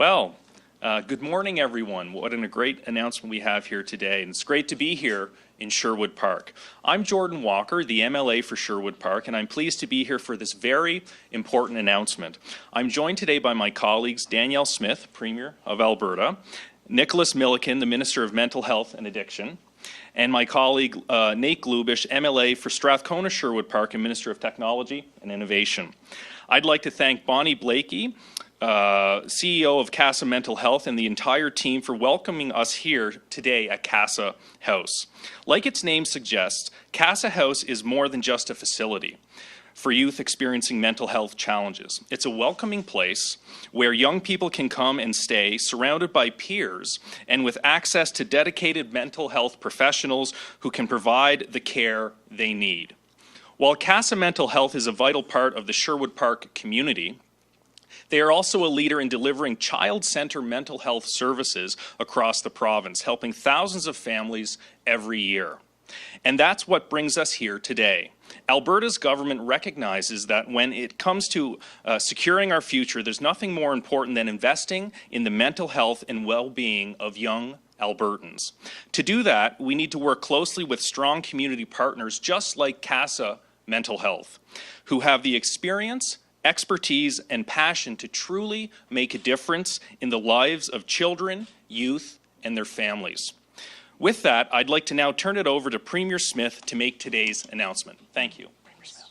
Well, good morning, everyone. What a great announcement we have here today, and it's great to be here in Sherwood Park. I'm Jordan Walker, the MLA for Sherwood Park, and I'm pleased to be here for this very important announcement. I'm joined today by my colleagues Danielle Smith, Premier of Alberta, Nicholas Milliken, the Minister of Mental Health and Addiction, and my colleague Nate Glubish, MLA for Strathcona Sherwood Park and Minister of Technology and Innovation. I'd like to thank Bonnie Blakey, CEO of CASA Mental Health, and the entire team for welcoming us here today at CASA House. Like its name suggests, CASA House is more than just a facility for youth experiencing mental health challenges. It's a welcoming place where young people can come and stay surrounded by peers and with access to dedicated mental health professionals who can provide the care they need. While CASA Mental Health is a vital part of the Sherwood Park community, they are also a leader in delivering child-centered mental health services across the province, helping thousands of families every year. And that's what brings us here today. Alberta's government recognizes that when it comes to securing our future, there's nothing more important than investing in the mental health and well-being of young Albertans. To do that, we need to work closely with strong community partners just like CASA Mental Health, who have the experience, expertise, and passion to truly make a difference in the lives of children, youth, and their families. With that, I'd like to now turn it over to Premier Smith to make today's announcement. Thank you. Premier Smith.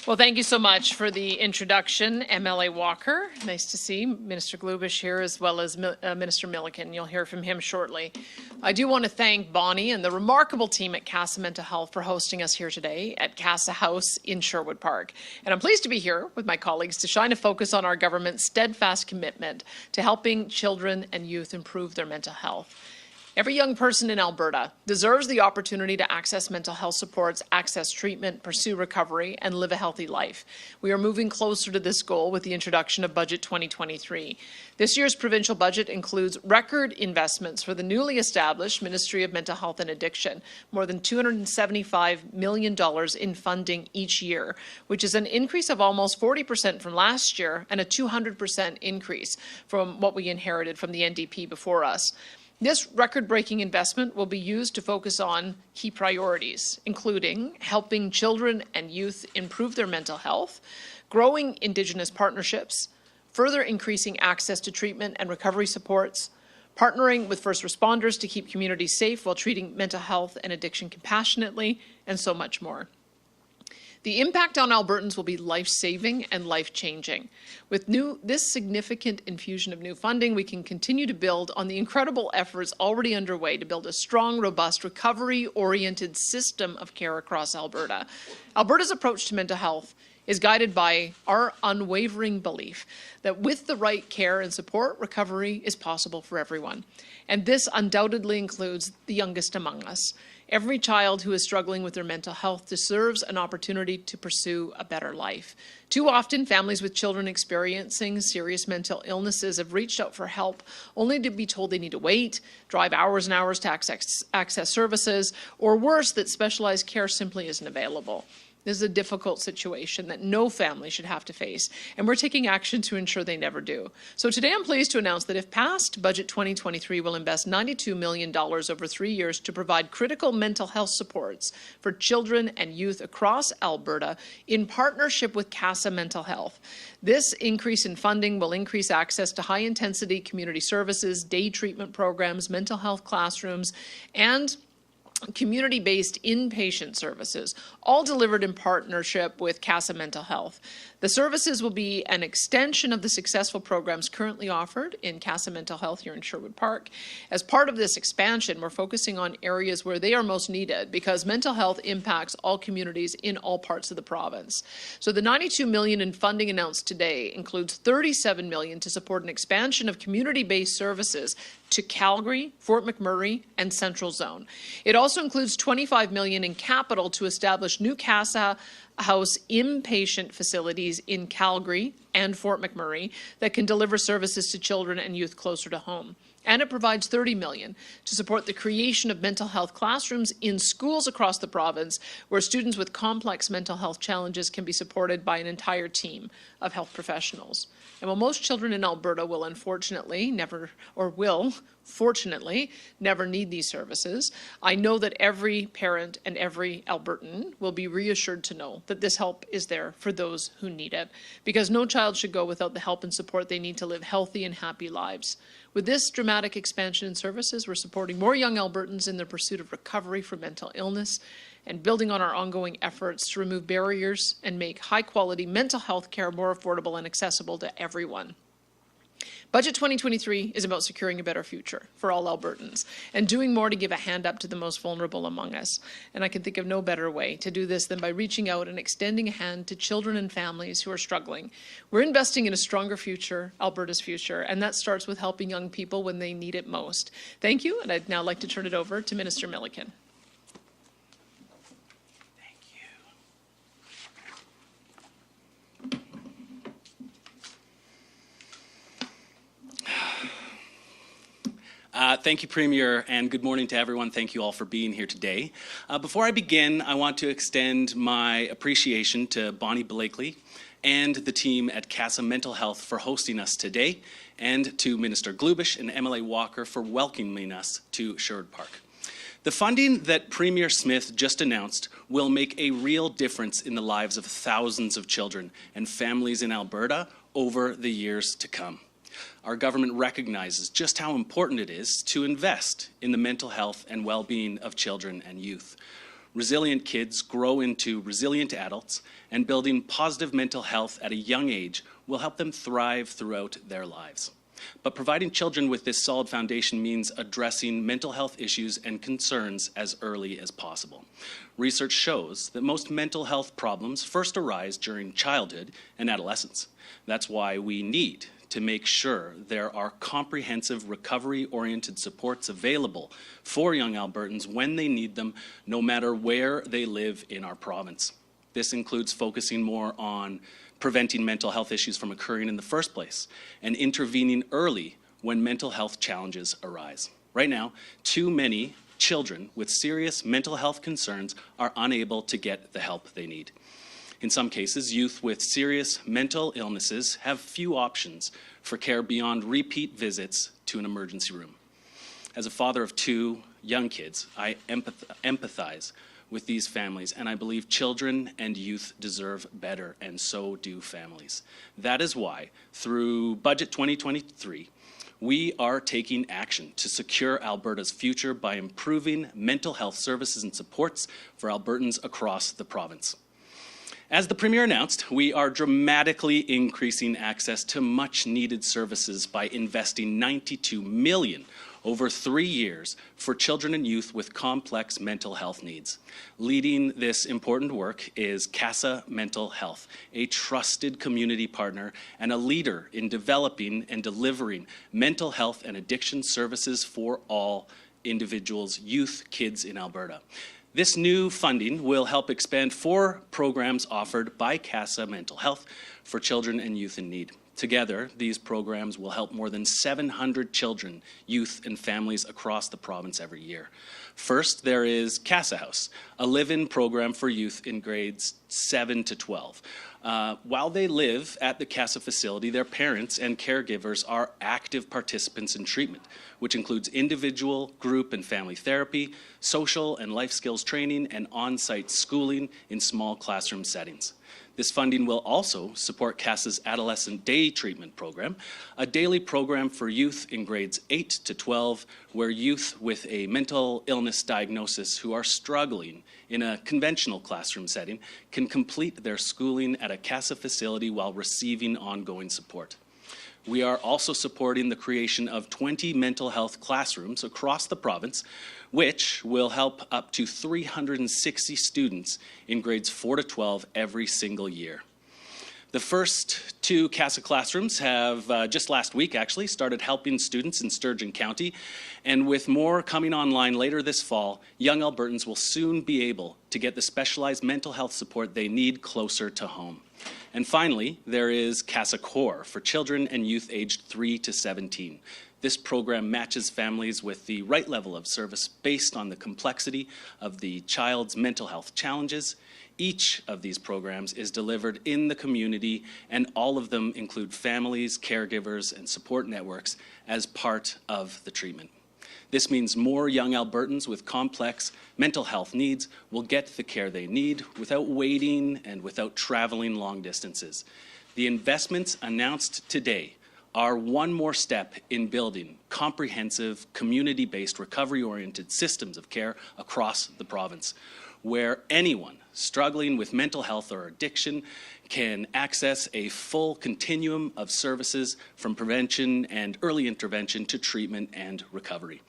Well, thank you so much for the introduction, MLA Walker. Nice to see Minister Glubish here, as well as Minister Milliken. You'll hear from him shortly. I do want to thank Bonnie and the remarkable team at CASA Mental Health for hosting us here today at CASA House in Sherwood Park. And I'm pleased to be here with my colleagues to shine a focus on our government's steadfast commitment to helping children and youth improve their mental health. Every young person in Alberta deserves the opportunity to access mental health supports, access treatment, pursue recovery, and live a healthy life. We are moving closer to this goal with the introduction of Budget 2023. This year's provincial budget includes record investments for the newly established Ministry of Mental Health and Addiction, more than $275 million in funding each year, which is an increase of almost 40% from last year and a 200% increase from what we inherited from the NDP before us. This record-breaking investment will be used to focus on key priorities, including helping children and youth improve their mental health, growing Indigenous partnerships, further increasing access to treatment and recovery supports, partnering with first responders to keep communities safe while treating mental health and addiction compassionately, and so much more. The impact on Albertans will be life-saving and life-changing. With this significant infusion of new funding, we can continue to build on the incredible efforts already underway to build a strong, robust, recovery-oriented system of care across Alberta. Alberta's approach to mental health is guided by our unwavering belief that with the right care and support, recovery is possible for everyone. And this undoubtedly includes the youngest among us. Every child who is struggling with their mental health deserves an opportunity to pursue a better life. Too often, families with children experiencing serious mental illnesses have reached out for help only to be told they need to wait, drive hours and hours to access services, or worse, that specialized care simply isn't available. This is a difficult situation that no family should have to face, and we're taking action to ensure they never do. So today I'm pleased to announce that if passed, Budget 2023 will invest $92 million over 3 years to provide critical mental health supports for children and youth across Alberta in partnership with CASA Mental Health. This increase in funding will increase access to high-intensity community services, day treatment programs, mental health classrooms, and community-based inpatient services, all delivered in partnership with CASA Mental Health. The services will be an extension of the successful programs currently offered in CASA Mental Health here in Sherwood Park. As part of this expansion, we're focusing on areas where they are most needed because mental health impacts all communities in all parts of the province. So the $92 million in funding announced today includes $37 million to support an expansion of community-based services to Calgary, Fort McMurray, and Central Zone. It also includes $25 million in capital to establish new CASA House inpatient facilities in Calgary and Fort McMurray that can deliver services to children and youth closer to home. And it provides $30 million to support the creation of mental health classrooms in schools across the province where students with complex mental health challenges can be supported by an entire team of health professionals. And while most children in Alberta will unfortunately never, or will fortunately never need these services, I know that every parent and every Albertan will be reassured to know that this help is there for those who need it, because no child should go without the help and support they need to live healthy and happy lives. With this dramatic expansion in services, we're supporting more young Albertans in their pursuit of recovery from mental illness and building on our ongoing efforts to remove barriers and make high-quality mental health care more affordable and accessible to everyone. Budget 2023 is about securing a better future for all Albertans and doing more to give a hand up to the most vulnerable among us. And I can think of no better way to do this than by reaching out and extending a hand to children and families who are struggling. We're investing in a stronger future, Alberta's future, and that starts with helping young people when they need it most. Thank you, and I'd now like to turn it over to Minister Milliken. Thank you, Premier, and good morning to everyone. Thank you all for being here today. Before I begin, I want to extend my appreciation to Bonnie Blakely and the team at CASA Mental Health for hosting us today, and to Minister Glubish and MLA Walker for welcoming us to Sherwood Park. The funding that Premier Smith just announced will make a real difference in the lives of thousands of children and families in Alberta over the years to come. Our government recognizes just how important it is to invest in the mental health and well-being of children and youth. Resilient kids grow into resilient adults, and building positive mental health at a young age will help them thrive throughout their lives. But providing children with this solid foundation means addressing mental health issues and concerns as early as possible. Research shows that most mental health problems first arise during childhood and adolescence. That's why we need to make sure there are comprehensive recovery-oriented supports available for young Albertans when they need them, no matter where they live in our province. This includes focusing more on preventing mental health issues from occurring in the first place and intervening early when mental health challenges arise. Right now, too many children with serious mental health concerns are unable to get the help they need. In some cases, youth with serious mental illnesses have few options for care beyond repeat visits to an emergency room. As a father of two young kids, I empathize with these families, and I believe children and youth deserve better, and so do families. That is why, through Budget 2023, we are taking action to secure Alberta's future by improving mental health services and supports for Albertans across the province. As the Premier announced, we are dramatically increasing access to much-needed services by investing $92 million over 3 years for children and youth with complex mental health needs. Leading this important work is CASA Mental Health, a trusted community partner and a leader in developing and delivering mental health and addiction services for all individuals, youth, kids in Alberta. This new funding will help expand 4 programs offered by CASA Mental Health for children and youth in need. Together, these programs will help more than 700 children, youth, and families across the province every year. First, there is CASA House, a live-in program for youth in grades 7 to 12. While they live at the CASA facility, their parents and caregivers are active participants in treatment, which includes individual, group, and family therapy, social and life skills training, and on-site schooling in small classroom settings. This funding will also support CASA's Adolescent Day Treatment Program, a daily program for youth in grades 8 to 12, where youth with a mental illness diagnosis who are struggling in a conventional classroom setting can complete their schooling at a CASA facility while receiving ongoing support. We are also supporting the creation of 20 mental health classrooms across the province, which will help up to 360 students in grades 4 to 12 every single year. The first 2 CASA classrooms have, just last week actually, started helping students in Sturgeon County, and with more coming online later this fall, young Albertans will soon be able to get the specialized mental health support they need closer to home. And finally, there is CASA Core for children and youth aged 3 to 17. This program matches families with the right level of service based on the complexity of the child's mental health challenges. Each of these programs is delivered in the community, and all of them include families, caregivers, and support networks as part of the treatment. This means more young Albertans with complex mental health needs will get the care they need without waiting and without traveling long distances. The investments announced today are one more step in building comprehensive, community-based, recovery-oriented systems of care across the province, where anyone struggling with mental health or addiction can access a full continuum of services from prevention and early intervention to treatment and recovery.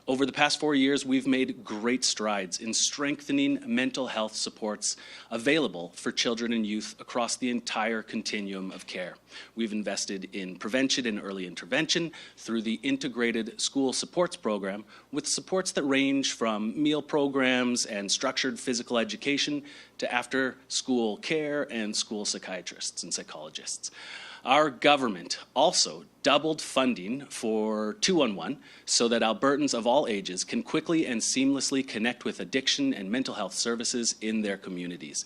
Over the past 4 years, we've made great strides in strengthening mental health supports available for children and youth across the entire continuum of care. We've invested in prevention and early intervention through the Integrated School Supports Program, with supports that range from meal programs and structured physical education to after-school care and school psychiatrists and psychologists. Our government also doubled funding for 211 so that Albertans of all ages can quickly and seamlessly connect with addiction and mental health services in their communities.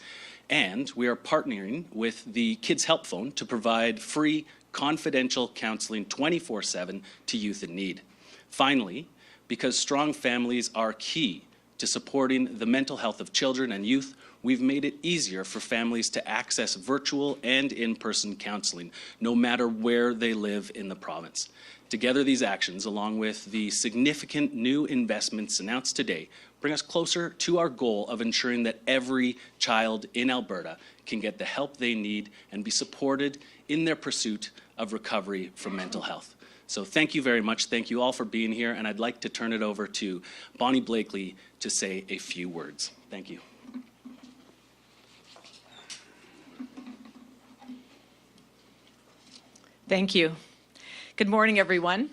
And we are partnering with the Kids Help Phone to provide free, confidential counseling 24/7 to youth in need. Finally, because strong families are key to supporting the mental health of children and youth, we've made it easier for families to access virtual and in-person counseling, no matter where they live in the province. Together, these actions, along with the significant new investments announced today, bring us closer to our goal of ensuring that every child in Alberta can get the help they need and be supported in their pursuit of recovery from mental health. So thank you very much. Thank you all for being here, and I'd like to turn it over to Bonnie Blakely to say a few words. Thank you. Thank you. Good morning, everyone.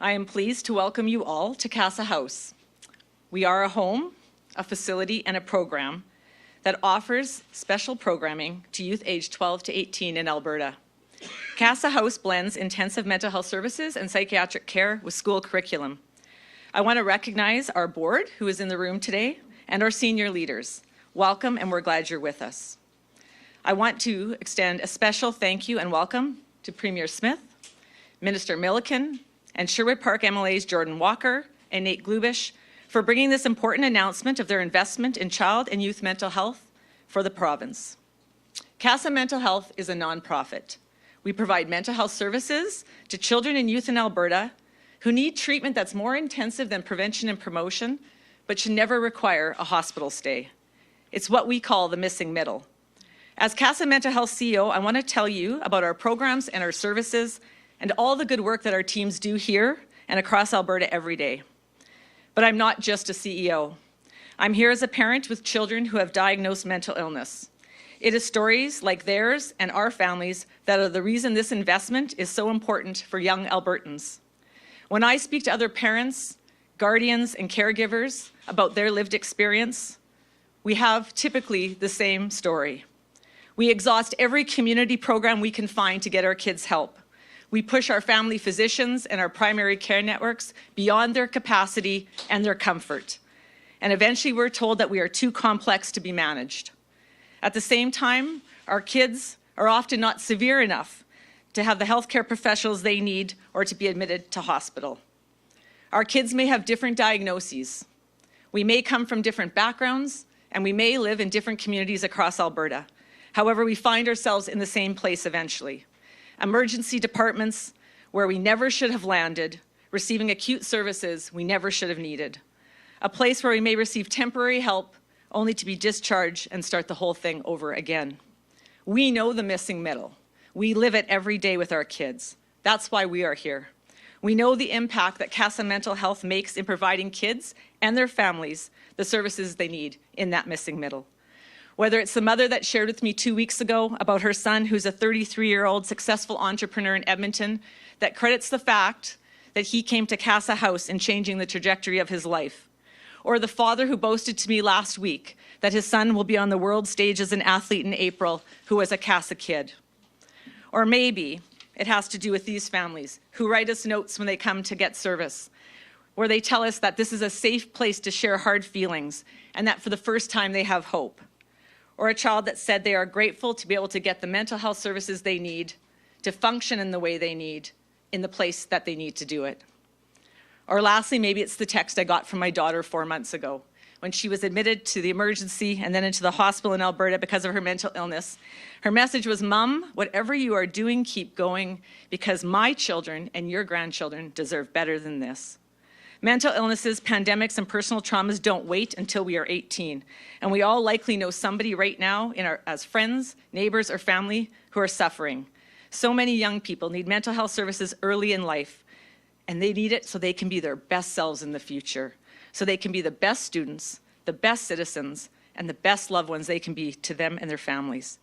I am pleased to welcome you all to Casa House. We are a home, a facility, and a program that offers special programming to youth aged 12 to 18 in Alberta. Casa House blends intensive mental health services and psychiatric care with school curriculum. I want to recognize our board, who is in the room today, and our senior leaders. Welcome, and we're glad you're with us. I want to extend a special thank you and welcome to Premier Smith, Minister Milliken, and Sherwood Park MLAs Jordan Walker and Nate Glubish for bringing this important announcement of their investment in child and youth mental health for the province. Casa Mental Health is a nonprofit. We provide mental health services to children and youth in Alberta who need treatment that's more intensive than prevention and promotion, but should never require a hospital stay. It's what we call the missing middle. As Casa Mental Health CEO, I want to tell you about our programs and our services and all the good work that our teams do here and across Alberta every day. But I'm not just a CEO. I'm here as a parent with children who have diagnosed mental illness. It is stories like theirs and our families that are the reason this investment is so important for young Albertans. When I speak to other parents, guardians, and caregivers about their lived experience, we have typically the same story. We exhaust every community program we can find to get our kids help. We push our family physicians and our primary care networks beyond their capacity and their comfort. And eventually we're told that we are too complex to be managed. At the same time, our kids are often not severe enough to have the healthcare professionals they need or to be admitted to hospital. Our kids may have different diagnoses. We may come from different backgrounds, and we may live in different communities across Alberta. However, we find ourselves in the same place eventually. Emergency departments where we never should have landed, receiving acute services we never should have needed. A place where we may receive temporary help only to be discharged and start the whole thing over again. We know the missing middle. We live it every day with our kids. That's why we are here. We know the impact that Casa Mental Health makes in providing kids and their families the services they need in that missing middle. Whether it's the mother that shared with me 2 weeks ago about her son, who's a 33-year-old successful entrepreneur in Edmonton, that credits the fact that he came to Casa House in changing the trajectory of his life. Or the father who boasted to me last week that his son will be on the world stage as an athlete in April, who was a Casa kid. Or maybe It has to do with these families who write us notes when they come to get service, where they tell us that this is a safe place to share hard feelings and that for the first time they have hope. Or a child that said they are grateful to be able to get the mental health services they need, to function in the way they need, in the place that they need to do it. Or lastly, maybe it's the text I got from my daughter 4 months ago when she was admitted to the emergency and then into the hospital in Alberta because of her mental illness. Her message was, "Mom, whatever you are doing, keep going, because my children and your grandchildren deserve better than this." Mental illnesses, pandemics, and personal traumas don't wait until we are 18. And we all likely know somebody right now as friends, neighbors, or family who are suffering. So many young people need mental health services early in life, and they need it so they can be their best selves in the future, so they can be the best students, the best citizens, and the best loved ones they can be to them and their families.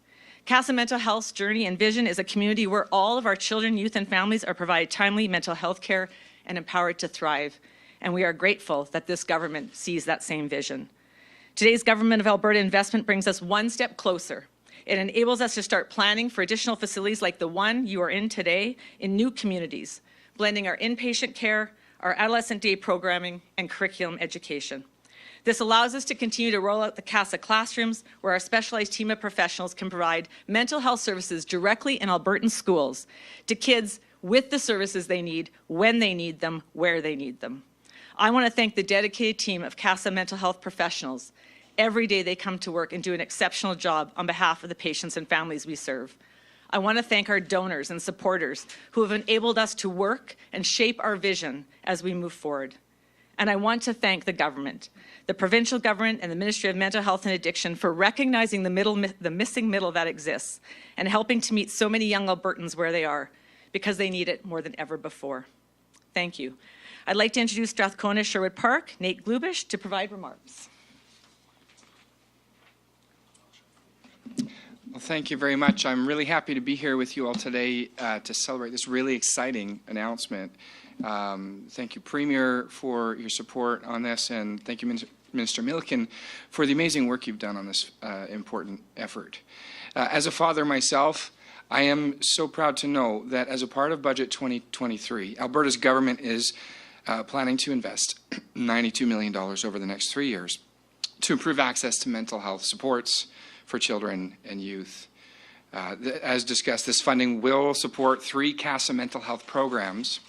CASA Mental Health's journey and vision is a community where all of our children, youth, and families are provided timely mental health care and empowered to thrive. And we are grateful that this government sees that same vision. Today's Government of Alberta investment brings us one step closer. It enables us to start planning for additional facilities like the one you are in today in new communities, blending our inpatient care, our adolescent day programming, and curriculum education. This allows us to continue to roll out the CASA classrooms where our specialized team of professionals can provide mental health services directly in Albertan schools to kids with the services they need, when they need them, where they need them. I want to thank the dedicated team of CASA mental health professionals. Every day they come to work and do an exceptional job on behalf of the patients and families we serve. I want to thank our donors and supporters who have enabled us to work and shape our vision as we move forward. And I want to thank the government, the provincial government and the Ministry of Mental Health and Addiction for recognizing the missing middle that exists and helping to meet so many young Albertans where they are, because they need it more than ever before. Thank you. I'd like to introduce Strathcona Sherwood Park, Nate Glubish, to provide remarks. Well, thank you very much. I'm really happy to be here with you all today to celebrate this really exciting announcement. Thank you, Premier, for your support on this, and thank you, Minister Milliken, for the amazing work you've done on this important effort. As a father myself, I am so proud to know that as a part of Budget 2023, Alberta's government is planning to invest $92 million over the next 3 years to improve access to mental health supports for children and youth. As discussed, this funding will support 3 CASA mental health programs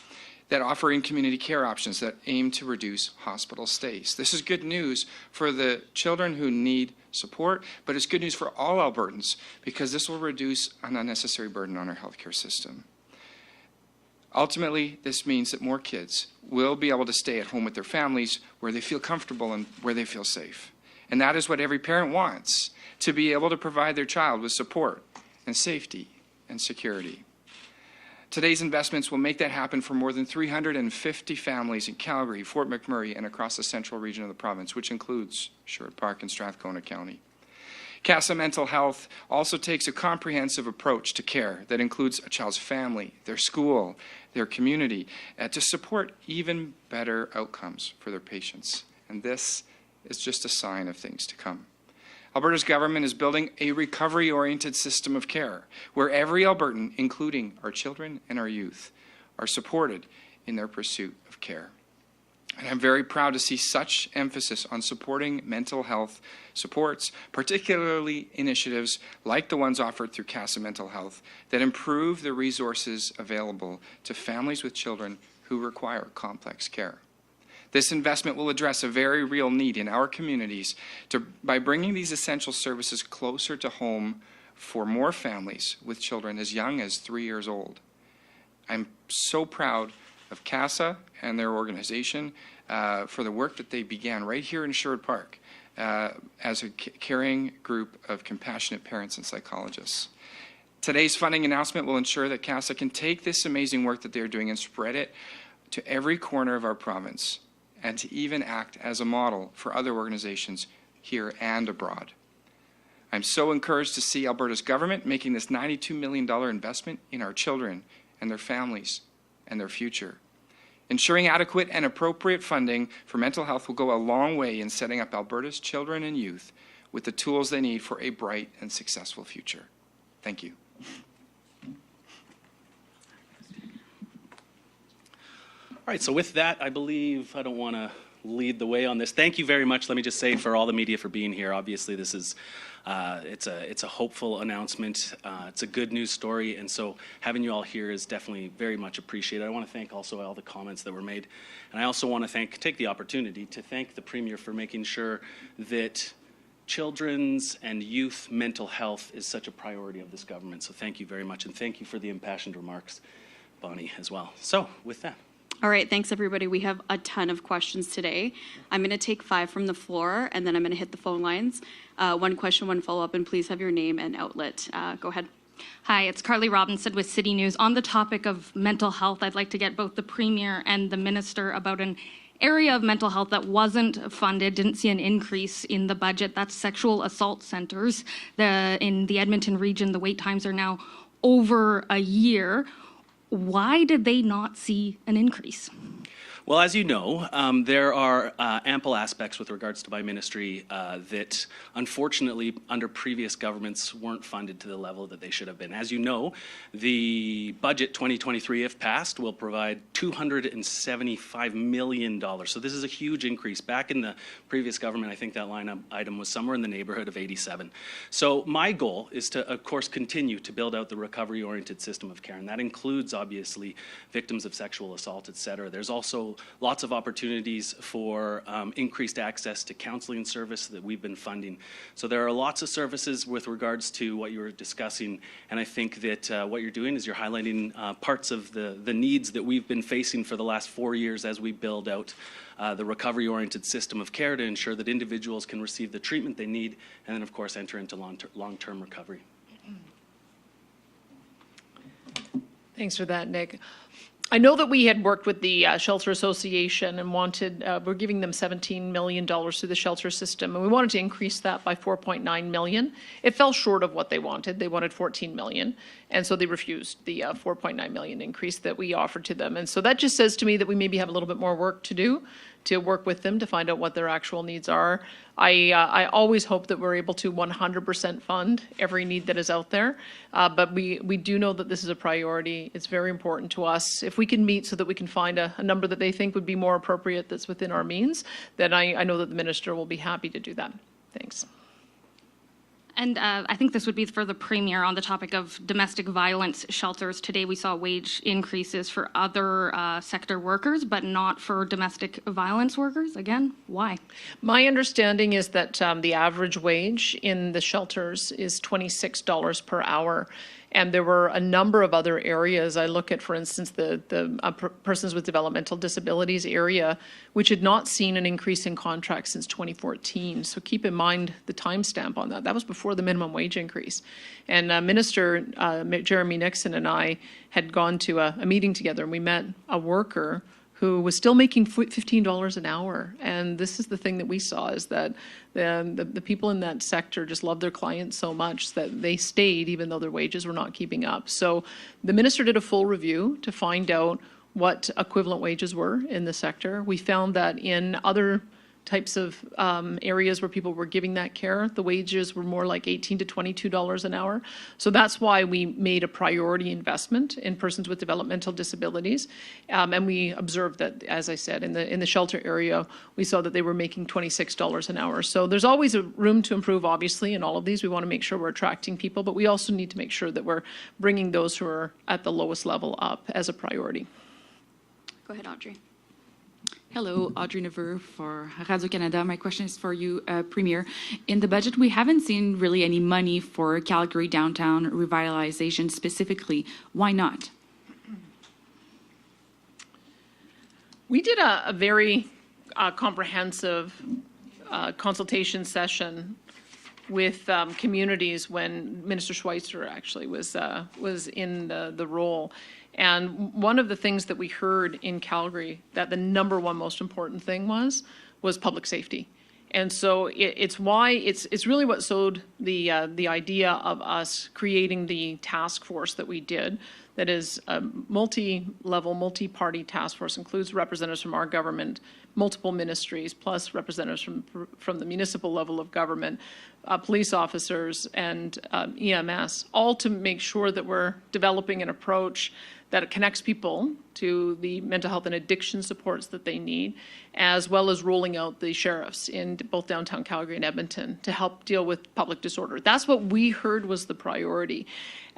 that offer in-community care options that aim to reduce hospital stays. This is good news for the children who need support, but it's good news for all Albertans because this will reduce an unnecessary burden on our healthcare system. Ultimately, this means that more kids will be able to stay at home with their families where they feel comfortable and where they feel safe. And that is what every parent wants, to be able to provide their child with support and safety and security. Today's investments will make that happen for more than 350 families in Calgary, Fort McMurray, and across the central region of the province, which includes Sherwood Park and Strathcona County. CASA Mental Health also takes a comprehensive approach to care that includes a child's family, their school, their community, to support even better outcomes for their patients. And this is just a sign of things to come. Alberta's government is building a recovery-oriented system of care where every Albertan, including our children and our youth, are supported in their pursuit of care. And I'm very proud to see such emphasis on supporting mental health supports, particularly initiatives like the ones offered through CASA Mental Health that improve the resources available to families with children who require complex care. This investment will address a very real need in our communities by bringing these essential services closer to home for more families with children as young as 3 years old. I'm so proud of CASA and their organization for the work that they began right here in Sherwood Park as a caring group of compassionate parents and psychologists. Today's funding announcement will ensure that CASA can take this amazing work that they're doing and spread it to every corner of our province, and to even act as a model for other organizations here and abroad. I'm so encouraged to see Alberta's government making this $92 million investment in our children and their families and their future. Ensuring adequate and appropriate funding for mental health will go a long way in setting up Alberta's children and youth with the tools they need for a bright and successful future. Thank you. right, so with that, I believe I don't want to lead the way on this. Thank you very much. Let me just say for all the media for being here. Obviously, this is it's a hopeful announcement. It's a good news story, and so having you all here is definitely very much appreciated. I want to thank also all the comments that were made, and I also want to take the opportunity to thank the Premier for making sure that children's and youth mental health is such a priority of this government. So thank you very much, and thank you for the impassioned remarks, Bonnie, as well. So with that. All right, thanks everybody. We have a ton of questions today. I'm going to take 5 from the floor, and then I'm going to hit the phone lines. 1 question, 1 follow-up, and please have your name and outlet. Go ahead. Hi, it's Carly Robinson with City News. On the topic of mental health, I'd like to get both the Premier and the Minister about an area of mental health that wasn't funded, didn't see an increase in the budget. That's sexual assault centers. In the Edmonton region, the wait times are now over a year. Why did they not see an increase? Well, as you know, there are ample aspects with regards to my ministry that unfortunately under previous governments weren't funded to the level that they should have been. As you know, the budget 2023, if passed, will provide $275 million. So this is a huge increase. Back in the previous government, I think that line item was somewhere in the neighborhood of 87. So my goal is to, of course, continue to build out the recovery-oriented system of care, and that includes, obviously, victims of sexual assault, et cetera. There's also lots of opportunities for increased access to counseling service that we've been funding. So there are lots of services with regards to what you were discussing, and I think that what you're doing is you're highlighting parts of the needs that we've been facing for the last 4 years as we build out the recovery-oriented system of care to ensure that individuals can receive the treatment they need and then, of course, enter into long-term recovery. Thanks for that, Nick. I know that we had worked with the Shelter Association and wanted, we're giving them $17 million through the shelter system, and we wanted to increase that by $4.9 million. It fell short of what they wanted. They wanted $14 million, and so they refused the $4.9 million increase that we offered to them. And so that just says to me that we maybe have a little bit more work to do to work with them to find out what their actual needs are. I always hope that we're able to 100% fund every need that is out there, but we do know that this is a priority. It's very important to us. If we can meet so that we can find a number that they think would be more appropriate that's within our means, then I know that the Minister will be happy to do that. Thanks. And I think this would be for the Premier on the topic of domestic violence shelters. Today we saw wage increases for other sector workers, but not for domestic violence workers. Again, why? My understanding is that the average wage in the shelters is $26 per hour. And there were a number of other areas. I look at, for instance, the persons with developmental disabilities area, which had not seen an increase in contracts since 2014. So keep in mind the timestamp on that. That was before the minimum wage increase. And Minister Jeremy Nixon and I had gone to a meeting together, and we met a worker who was still making $15 an hour. And this is the thing that we saw, is that the people in that sector just loved their clients so much that they stayed even though their wages were not keeping up. So the Minister did a full review to find out what equivalent wages were in the sector. We found that in other types of areas where people were giving that care, the wages were more like $18 to $22 an hour. So that's why we made a priority investment in persons with developmental disabilities. And we observed that, as I said, in the shelter area, we saw that they were making $26 an hour. So there's always a room to improve, obviously, in all of these. We want to make sure we're attracting people, but we also need to make sure that we're bringing those who are at the lowest level up as a priority. Go ahead, Audrey. Hello, Audrey Neveu for Radio-Canada. My question is for you, Premier. In the budget, we haven't seen really any money for Calgary downtown revitalization specifically. Why not? We did a very comprehensive consultation session with communities when Minister Schweitzer actually was in the role. And one of the things that we heard in Calgary, that the number one most important thing was public safety. And so it's really what sowed the idea of us creating the task force that we did that is a multi-level, multi-party task force, includes representatives from our government, multiple ministries, plus representatives from the municipal level of government, police officers, and EMS, all to make sure that we're developing an approach that connects people to the mental health and addiction supports that they need, as well as rolling out the sheriffs in both downtown Calgary and Edmonton to help deal with public disorder. That's what we heard was the priority.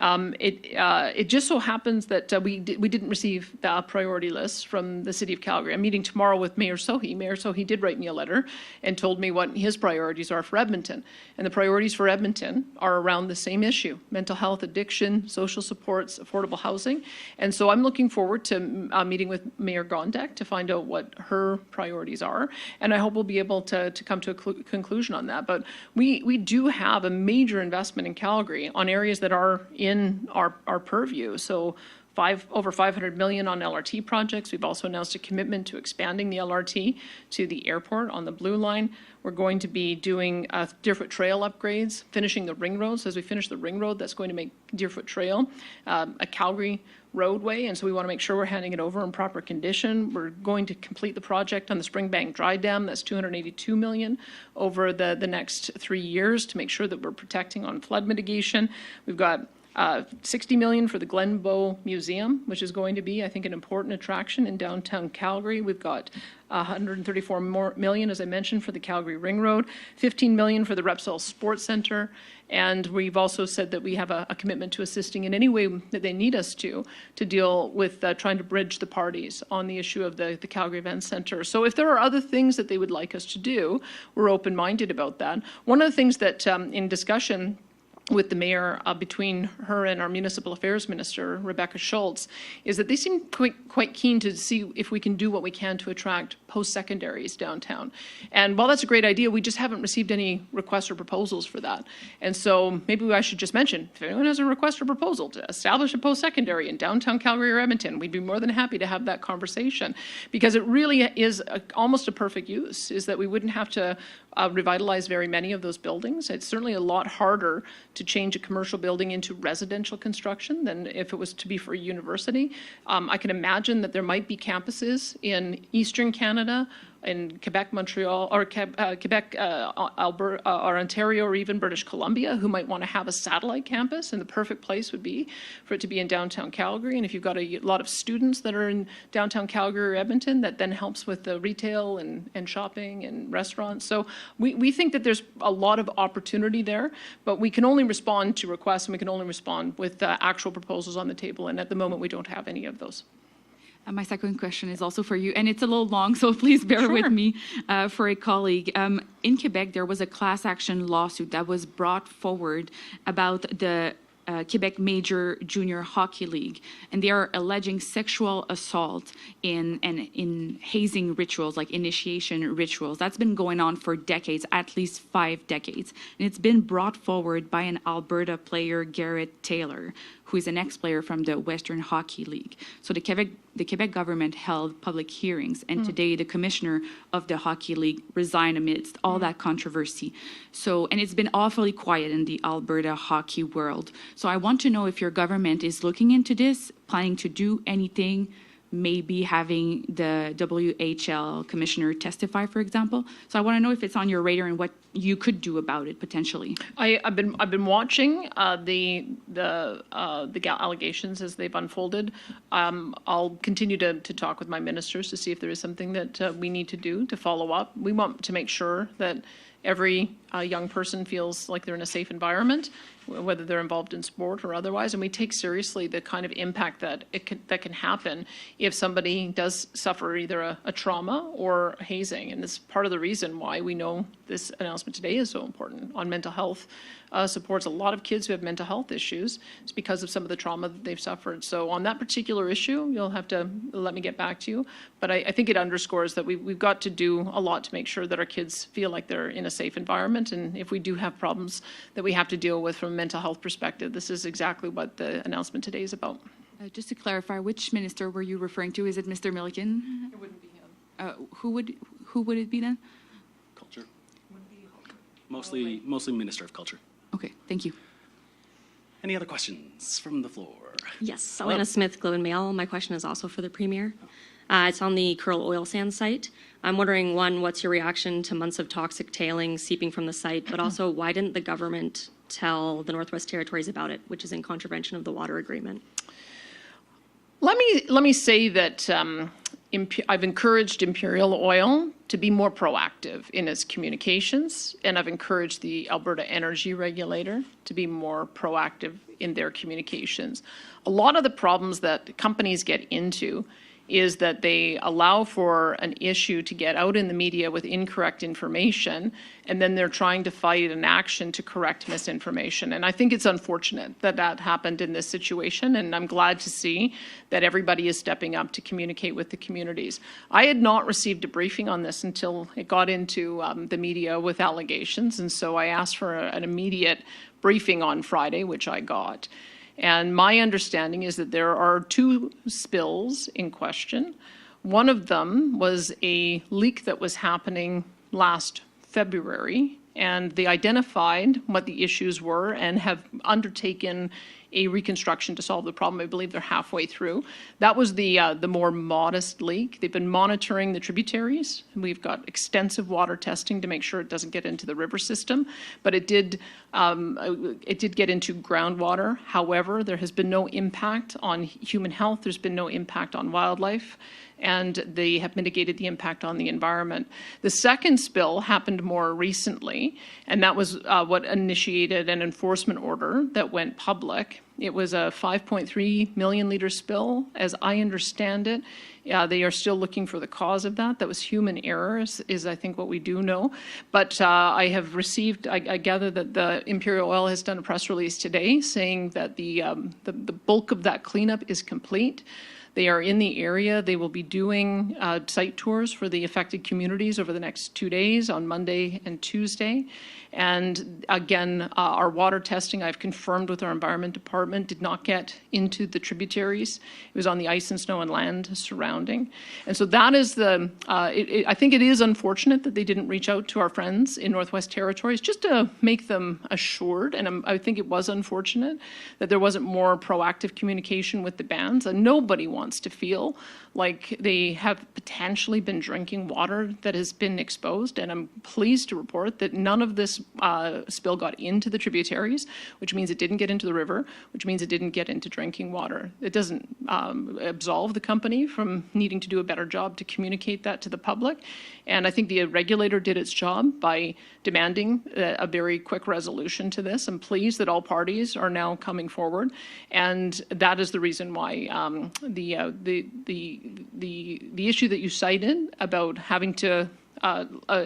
It just so happens that we didn't receive the priority list from the City of Calgary. I'm meeting tomorrow with Mayor Sohi. Mayor Sohi did write me a letter and told me what his priorities are for Edmonton. And the priorities for Edmonton are around the same issue: mental health, addiction, social supports, affordable housing. And so I'm looking forward to meeting with Mayor Gondek to find out what her priorities are. And I hope we'll be able to come to a conclusion on that. But we do have a major investment in Calgary on areas that are in our purview. So over $500 million on LRT projects. We've also announced a commitment to expanding the LRT to the airport on the Blue Line. We're going to be doing Deerfoot Trail upgrades, finishing the ring road. So as we finish the ring road, that's going to make Deerfoot Trail a Calgary roadway, and so we want to make sure we're handing it over in proper condition. We're going to complete the project on the Springbank Dry Dam. That's $282 million over the next 3 years to make sure that we're protecting on flood mitigation. We've got $60 million for the Glenbow Museum, which is going to be, I think, an important attraction in downtown Calgary. We've got $134 million, as I mentioned, for the Calgary Ring Road, $15 million for the Repsol Sports Centre, and we've also said that we have a commitment to assisting in any way that they need us to deal with trying to bridge the parties on the issue of the Calgary Events Centre. So if there are other things that they would like us to do, we're open-minded about that. One of the things that in discussion with the mayor between her and our municipal affairs minister, Rebecca Schultz, is that they seem quite keen to see if we can do what we can to attract post-secondaries downtown. And while that's a great idea, we just haven't received any requests or proposals for that. And so maybe I should just mention, if anyone has a request or proposal to establish a post-secondary in downtown Calgary or Edmonton, we'd be more than happy to have that conversation, because it really is almost a perfect use, is that we wouldn't have to revitalize very many of those buildings. It's certainly a lot harder to change a commercial building into residential construction than if it was to be for a university. I can imagine that there might be campuses in Eastern Canada, in Quebec, Montreal, or Quebec, Alberta, or Ontario, or even British Columbia, who might want to have a satellite campus, and the perfect place would be for it to be in downtown Calgary. And if you've got a lot of students that are in downtown Calgary or Edmonton, that then helps with the retail and shopping and restaurants. So we think that there's a lot of opportunity there, but we can only respond to requests, and we can only respond with actual proposals on the table. And at the moment, we don't have any of those. My second question is also for you, and it's a little long, so please bear with me. For a colleague, in Quebec, there was a class action lawsuit that was brought forward about the Quebec Major Junior Hockey League, and they are alleging sexual assault in hazing rituals, like initiation rituals. That's been going on for decades, at least 5 decades, and it's been brought forward by an Alberta player, Garrett Taylor, who is an ex-player from the Western Hockey League. So the Quebec government held public hearings, and today the commissioner of the Hockey League resigned amidst all that controversy. So, and it's been awfully quiet in the Alberta hockey world. So I want to know if your government is looking into this, planning to do anything, maybe having the WHL commissioner testify, for example. So I want to know if it's on your radar and what you could do about it potentially. I've been watching the allegations as they've unfolded. I'll continue to talk with my ministers to see if there is something that we need to do to follow up. We want to make sure that every young person feels like they're in a safe environment, whether they're involved in sport or otherwise, and we take seriously the kind of impact that that can happen if somebody does suffer either a trauma or hazing. And it's part of the reason why we know this announcement today is so important on mental health supports. A lot of kids who have mental health issues. It's because of some of the trauma that they've suffered. So on that particular issue, you'll have to let me get back to you. But I think it underscores that we've got to do a lot to make sure that our kids feel like they're in a safe environment. And if we do have problems that we have to deal with from a mental health perspective, this is exactly what the announcement today is about. Just to clarify, which minister were you referring to? Is it Mr. Milliken? It wouldn't be him. Who would it be then? Culture. Mostly Minister of Culture. Okay, thank you. Any other questions from the floor? Yes, Selena Smith, Globe and Mail. My question is also for the Premier. It's on the Curl Oil Sands site. I'm wondering, one, what's your reaction to months of toxic tailings seeping from the site, but also why didn't the government tell the Northwest Territories about it, which is in contravention of the water agreement? Let me say that I've encouraged Imperial Oil to be more proactive in its communications, and I've encouraged the Alberta Energy Regulator to be more proactive in their communications. A lot of the problems that companies get into is that they allow for an issue to get out in the media with incorrect information, and then they're trying to fight an action to correct misinformation. And I think it's unfortunate that that happened in this situation, and I'm glad to see that everybody is stepping up to communicate with the communities. I had not received a briefing on this until it got into the media with allegations, and so I asked for an immediate briefing on Friday, which I got. And my understanding is that there are 2 spills in question. One of them was a leak that was happening last February, and they identified what the issues were and have undertaken a reconstruction to solve the problem. I believe they're halfway through. That was the more modest leak. They've been monitoring the tributaries. We've got extensive water testing to make sure it doesn't get into the river system, but it did get into groundwater. However, there has been no impact on human health. There's been no impact on wildlife, and they have mitigated the impact on the environment. The second spill happened more recently, and that was what initiated an enforcement order that went public. It was a 5.3 million litre spill. As I understand it, they are still looking for the cause of that. That was human error, is I think what we do know. But I have received, I gather that the Imperial Oil has done a press release today saying that the bulk of that cleanup is complete. They are in the area. They will be doing site tours for the affected communities over the next 2 days, on Monday and Tuesday. And again, our water testing, I've confirmed with our Environment Department, did not get into the tributaries. It was on the ice and snow and land surrounding. And so that is I think it is unfortunate that they didn't reach out to our friends in Northwest Territories just to make them assured. And I think it was unfortunate that there wasn't more proactive communication with the bands. And nobody wants to feel like they have potentially been drinking water that has been exposed. And I'm pleased to report that none of this spill got into the tributaries, which means it didn't get into the river, which means it didn't get into drinking water. It doesn't absolve the company from needing to do a better job to communicate that to the public. And I think the regulator did its job by demanding a very quick resolution to this. I'm pleased that all parties are now coming forward, and that is the reason why the issue that you cited about having to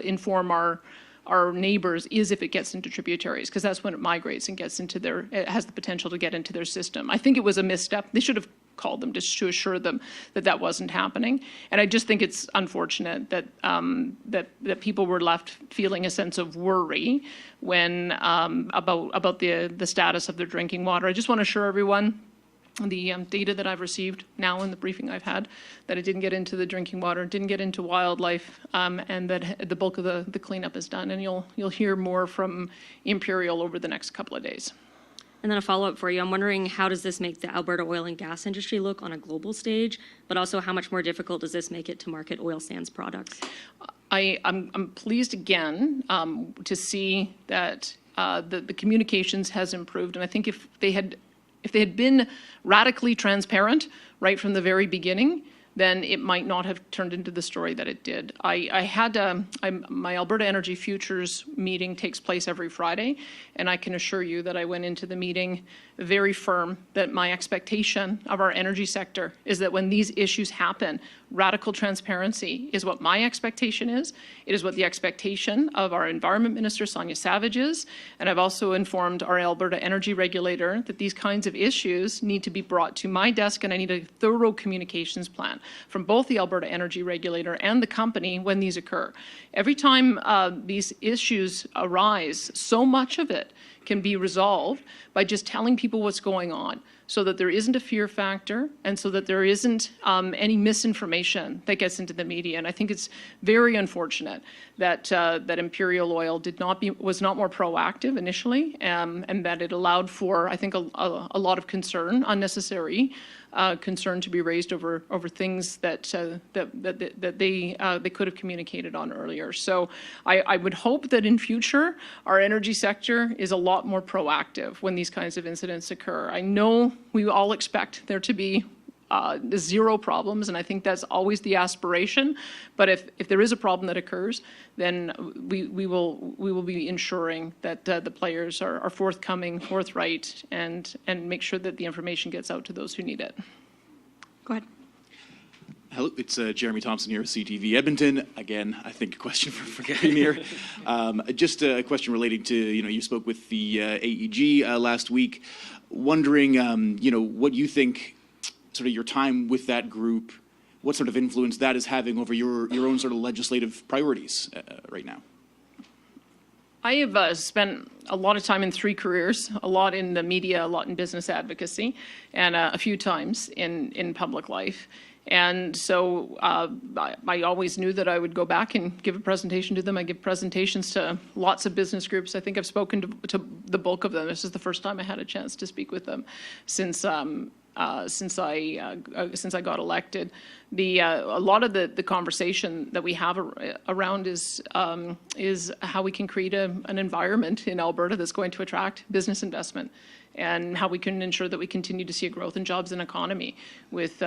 inform our neighbors is if it gets into tributaries, because that's when it migrates and gets into it has the potential to get into their system. I think it was a misstep. They should have called them just to assure them that that wasn't happening. And I just think it's unfortunate that that people were left feeling a sense of worry when about the status of their drinking water. I just want to assure everyone, the data that I've received now in the briefing I've had, that it didn't get into the drinking water, didn't get into wildlife, and that the bulk of the cleanup is done. And you'll hear more from Imperial over the next couple of days. And then a follow-up for you. I'm wondering, how does this make the Alberta oil and gas industry look on a global stage? But also, how much more difficult does this make it to market oil sands products? I'm pleased again to see that the communications has improved. And I think if they had been radically transparent right from the very beginning, then it might not have turned into the story that it did. My Alberta Energy Futures meeting takes place every Friday, and I can assure you that I went into the meeting very firm that my expectation of our energy sector is that when these issues happen, radical transparency is what my expectation is. It is what the expectation of our Environment Minister, Sonia Savage, is. And I've also informed our Alberta Energy Regulator that these kinds of issues need to be brought to my desk, and I need a thorough communications plan from both the Alberta Energy Regulator and the company when these occur. Every time these issues arise, so much of it can be resolved by just telling people what's going on, so that there isn't a fear factor and so that there isn't any misinformation that gets into the media. And I think it's very unfortunate that that Imperial Oil was not more proactive initially, and that it allowed for, I think, a lot of concern, unnecessary concern, to be raised over things that they could have communicated on earlier. So I would hope that in future our energy sector is a lot more proactive when these kinds of incidents occur. I know we all expect there to be zero problems, and I think that's always the aspiration. But if there is a problem that occurs, then we will be ensuring that the players are forthcoming, forthright, and make sure that the information gets out to those who need it. Go ahead. Hello, it's Jeremy Thompson here with CTV Edmonton. Again, I think a question for the Premier. Just a question relating to, you spoke with the AEG last week. Wondering, what you think, sort of your time with that group, what sort of influence that is having over your own sort of legislative priorities right now. I have spent a lot of time in 3 careers, a lot in the media, a lot in business advocacy, and a few times in public life. And so I always knew that I would go back and give a presentation to them. I give presentations to lots of business groups. I think I've spoken to the bulk of them. This is the first time I had a chance to speak with them since I got elected. A lot of the conversation that we have around is how we can create an environment in Alberta that's going to attract business investment, and how we can ensure that we continue to see a growth in jobs and economy with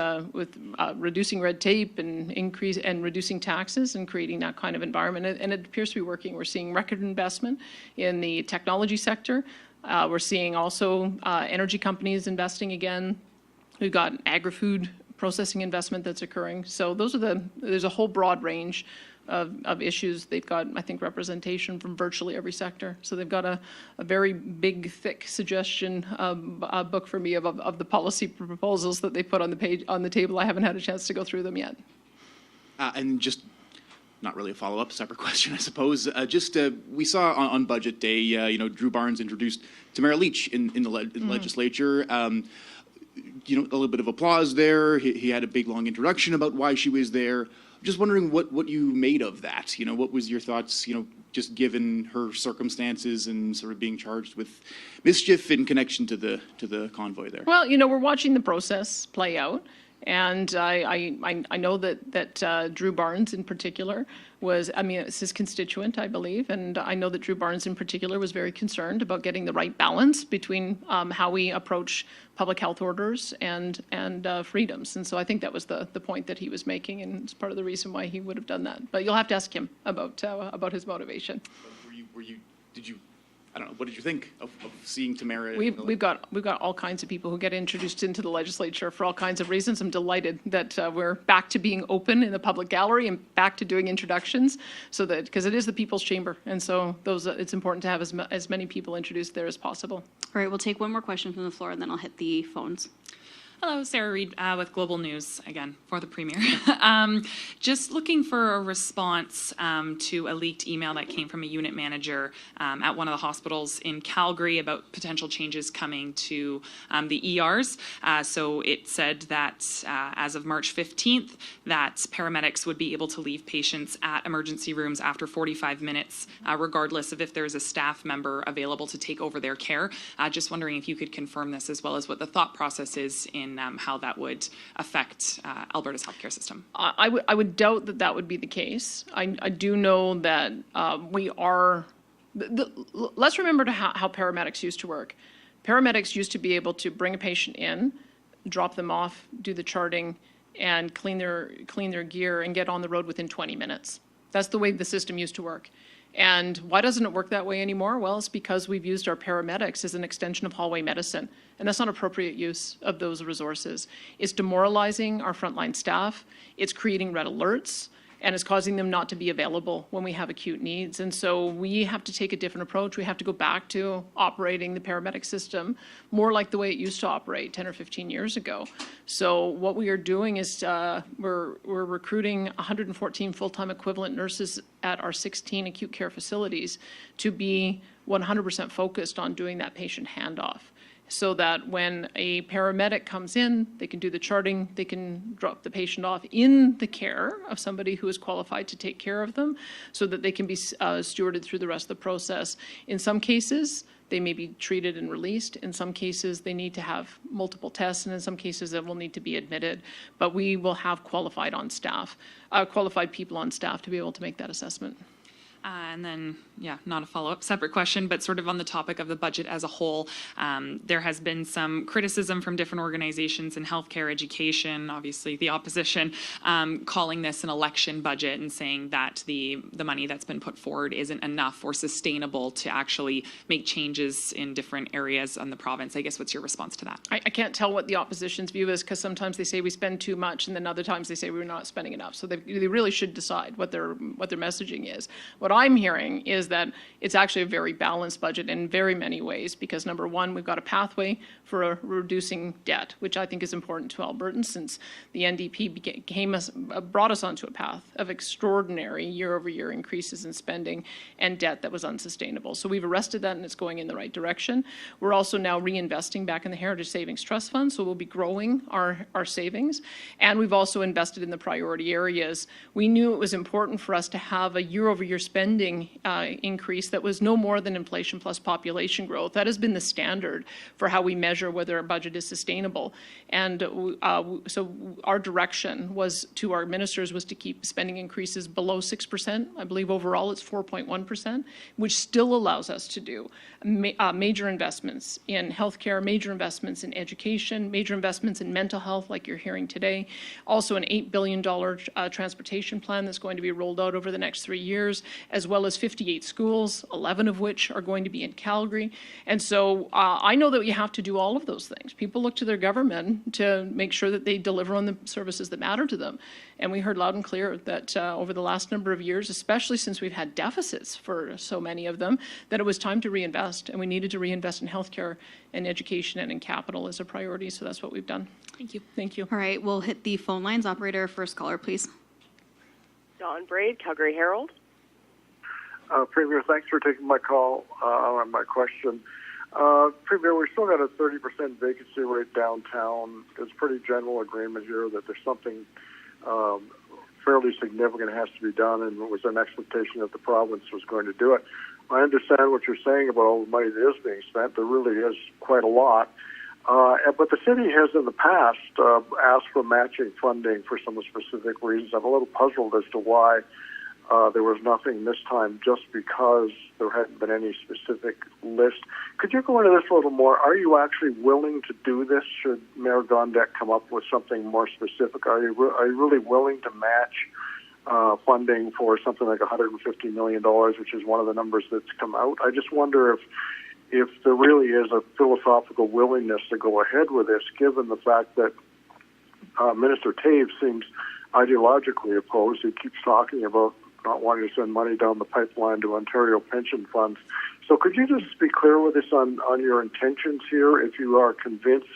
reducing red tape and reducing taxes and creating that kind of environment. And it appears to be working. We're seeing record investment in the technology sector. We're seeing also energy companies investing again. We've got agri-food processing investment that's occurring. So there's a whole broad range of issues. They've got, I think, representation from virtually every sector. So they've got a very big, thick suggestion book for me of the policy proposals that they put on the table. I haven't had a chance to go through them yet. And just not really a follow-up, separate question, I suppose. We saw on Budget Day, Drew Barnes introduced Tamara Leach in the legislature. A little bit of applause there. He had a big, long introduction about why she was there. Just wondering what you made of that. What was your thoughts, just given her circumstances and sort of being charged with mischief in connection to the convoy there? Well, we're watching the process play out. And I know that Drew Barnes in particular it's his constituent, I believe, and I know that Drew Barnes in particular was very concerned about getting the right balance between how we approach public health orders and freedoms. And so I think that was the point that he was making, and it's part of the reason why he would have done that. But you'll have to ask him about his motivation. I don't know. What did you think of seeing Tamara? We've got all kinds of people who get introduced into the legislature for all kinds of reasons. I'm delighted that we're back to being open in the public gallery and back to doing introductions, because it is the people's chamber, and so it's important to have as many people introduced there as possible. All right, we'll take one more question from the floor, and then I'll hit the phones. Hello, Sarah Reid with Global News, again, for the Premier. Just looking for a response to a leaked email that came from a unit manager at one of the hospitals in Calgary about potential changes coming to the ERs. So it said that as of March 15th, that paramedics would be able to leave patients at emergency rooms after 45 minutes, regardless of if there's a staff member available to take over their care. Just wondering if you could confirm this, as well as what the thought process is in how that would affect Alberta's healthcare system. I would doubt that would be the case. I do know that we are. Let's remember how paramedics used to work. Paramedics used to be able to bring a patient in, drop them off, do the charting, and clean their gear and get on the road within 20 minutes. That's the way the system used to work. And why doesn't it work that way anymore? Well, it's because we've used our paramedics as an extension of hallway medicine, and that's not appropriate use of those resources. It's demoralizing our frontline staff. It's creating red alerts. and it's causing them not to be available when we have acute needs. And so we have to take a different approach. We have to go back to operating the paramedic system more like the way it used to operate 10 or 15 years ago. So what we are doing is we're recruiting 114 full-time equivalent nurses at our 16 acute care facilities to be 100% focused on doing that patient handoff, so that when a paramedic comes in, they can do the charting, they can drop the patient off in the care of somebody who is qualified to take care of them, so that they can be stewarded through the rest of the process. In some cases, they may be treated and released. In some cases, they need to have multiple tests, and in some cases, they will need to be admitted. But we will have qualified people on staff to be able to make that assessment. And then, not a follow-up, separate question, but sort of on the topic of the budget as a whole, there has been some criticism from different organizations in healthcare, education, obviously the opposition, calling this an election budget and saying that the money that's been put forward isn't enough or sustainable to actually make changes in different areas on the province. I guess, what's your response to that? I can't tell what the opposition's view is, because sometimes they say we spend too much, and then other times they say we're not spending enough. So they really should decide what their messaging is. What I'm hearing is that it's actually a very balanced budget in very many ways, because number one, we've got a pathway for reducing debt, which I think is important to Albertans, since the NDP brought us onto a path of extraordinary year-over-year increases in spending and debt that was unsustainable. So we've arrested that, and it's going in the right direction. We're also now reinvesting back in the Heritage Savings Trust Fund, so we'll be growing our savings. And we've also invested in the priority areas. We knew it was important for us to have a year-over-year spending increase that was no more than inflation plus population growth. That has been the standard for how we measure whether a budget is sustainable. And so our direction was to our ministers was to keep spending increases below 6%. I believe overall it's 4.1%, which still allows us to do major investments in healthcare, major investments in education, major investments in mental health, like you're hearing today. Also an $8 billion transportation plan that's going to be rolled out over the next 3 years, as well as 58 schools, 11 of which are going to be in Calgary. And so I know that you have to do all of those things. People look to their government to make sure that they deliver on the services that matter to them. And we heard loud and clear that over the last number of years, especially since we've had deficits for so many of them, that it was time to reinvest. And we needed to reinvest in healthcare and education and in capital as a priority. So that's what we've done. Thank you. Thank you. All right, we'll hit the phone lines. Operator, first caller, please. Don Braid, Calgary Herald. Premier, thanks for taking my call on my question. Premier, we've still got a 30% vacancy rate downtown. There's pretty general agreement here that there's something fairly significant has to be done, and it was an expectation that the province was going to do it. I understand what you're saying about all the money that is being spent. There really is quite a lot. But the city has in the past asked for matching funding for some specific reasons. I'm a little puzzled as to why there was nothing this time, just because there hadn't been any specific list. Could you go into this a little more? Are you actually willing to do this? Should Mayor Gondek come up with something more specific? Are you really willing to match funding for something like $150 million, which is one of the numbers that's come out? I just wonder if there really is a philosophical willingness to go ahead with this, given the fact that Minister Taves seems ideologically opposed. He keeps talking about not wanting to send money down the pipeline to Ontario pension funds. So could you just be clear with us on your intentions here, if you are convinced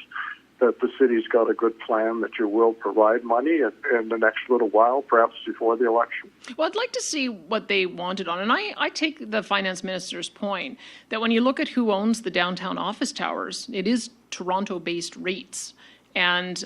that the city's got a good plan, that you will provide money in the next little while, perhaps before the election? Well, I'd like to see what they wanted on. And I take the finance minister's point that when you look at who owns the downtown office towers, it is Toronto-based REITs. And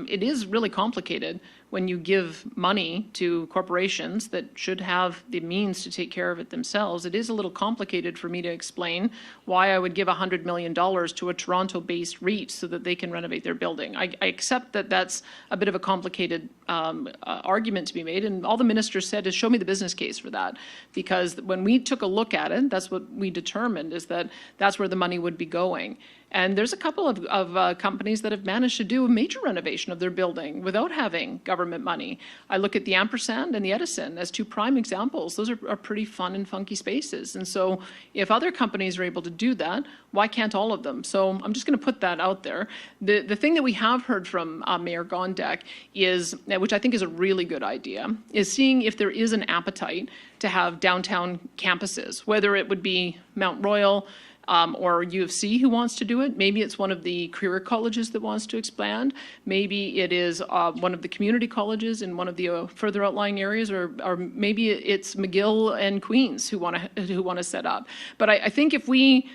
it is really complicated when you give money to corporations that should have the means to take care of it themselves. It is a little complicated for me to explain why I would give $100 million to a Toronto-based REIT so that they can renovate their building. I accept that that's a bit of a complicated argument to be made, and all the minister said is show me the business case for that. Because when we took a look at it, that's what we determined, is that that's where the money would be going. And there's a couple of companies that have managed to do a major renovation of their building without having government money. I look at the Ampersand and the Edison as two prime examples. Those are pretty fun and funky spaces. And so if other companies are able to do that, why can't all of them? So I'm just going to put that out there. The thing that we have heard from Mayor Gondek is, which I think is a really good idea, is seeing if there is an appetite to have downtown campuses, whether it would be Mount Royal, or U of C who wants to do it. Maybe it's one of the career colleges that wants to expand. Maybe it is one of the community colleges in one of the further outlying areas, or maybe it's McGill and Queens who want to set up. But I think if we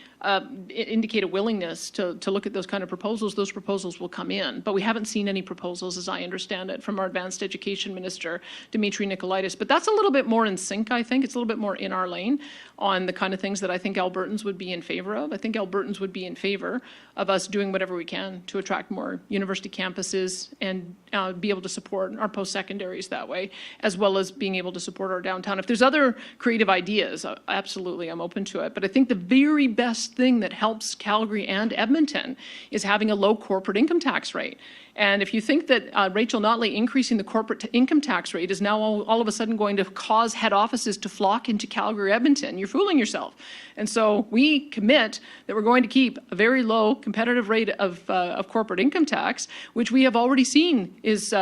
indicate a willingness to look at those kind of proposals, those proposals will come in. But we haven't seen any proposals, as I understand it, from our Advanced Education Minister, Dimitri Nicolaitis. But that's a little bit more in sync, I think. It's a little bit more in our lane on the kind of things that I think Albertans would be in favor of. I think Albertans would be in favor of us doing whatever we can to attract more university campuses and be able to support our post-secondaries that way, as well as being able to support our downtown. If there's other creative ideas, absolutely, I'm open to it. But I think the very best thing that helps Calgary and Edmonton is having a low corporate income tax rate. And if you think that Rachel Notley increasing the corporate income tax rate is now all of a sudden going to cause head offices to flock into Calgary, Edmonton, you're fooling yourself. And so we commit that we're going to keep a very low competitive rate of corporate income tax, which we have already seen is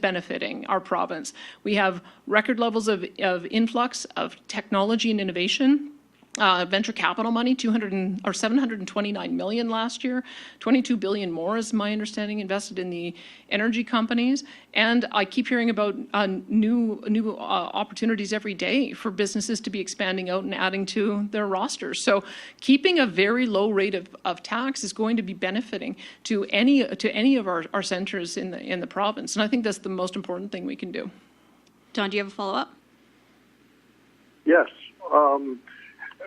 benefiting our province. We have record levels of influx of technology and innovation. Venture capital money, 729 million last year, 22 billion more, is my understanding, invested in the energy companies. And I keep hearing about new opportunities every day for businesses to be expanding out and adding to their rosters. So keeping a very low rate of tax is going to be benefiting to any of our centres in the province. And I think that's the most important thing we can do. Don, do you have a follow-up? Yes.